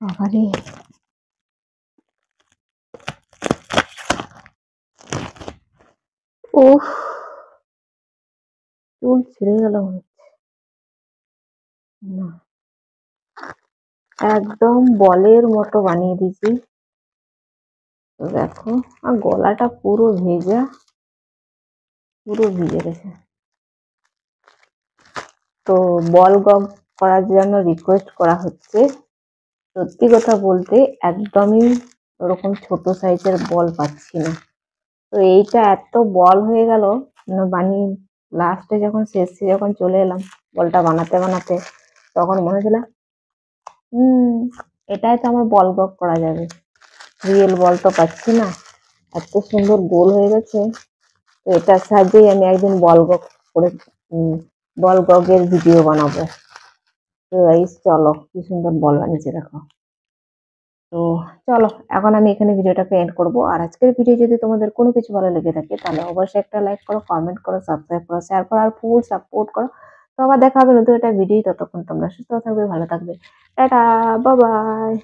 বাবারে উফ, চুল ছিঁড়ে গেল মনে হচ্ছে। না, একদম বলের মতো বানিয়ে দিয়েছি। তো দেখো, আর গলাটা পুরো ভেজা, পুরো ভিজে গেছে। তো বল গগ করার জন্য রিকোয়েস্ট করা হচ্ছে। সত্যি কথা বলতে একদমই ওরকম ছোট সাইজের বল পাচ্ছি না। তো এইটা এত বল হয়ে গেল, বানিয়ে লাস্টে যখন শেষে যখন চলে এলাম বলটা বানাতে বানাতে, তখন মনে হচ্ছিল এটাই তো আমার বল গগ করা যাবে। রিয়েল বল তো পাচ্ছি না, এত সুন্দর গোল হয়ে গেছে। তো এটার সাহায্যেই আমি একদিন বল গগ করে বল গগের ভিডিও বানাবো। তো গাইস চলো, কি সুন্দর বল বানিয়েছে দেখো। তো চলো, এখন আমি এখানে ভিডিওটাকে এন্ড করবো। আর আজকের ভিডিও যদি তোমাদের কোনো কিছু ভালো লেগে থাকে তাহলে অবশ্যই একটা লাইক করো, কমেন্ট করো, সাবস্ক্রাইব করো, শেয়ার করো আর ফুল সাপোর্ট করো। তো আবার দেখা হবে নতুন একটা ভিডিও। ততক্ষণ তোমরা সুস্থ থাকবে, ভালো থাকবে। Tata, bye bye.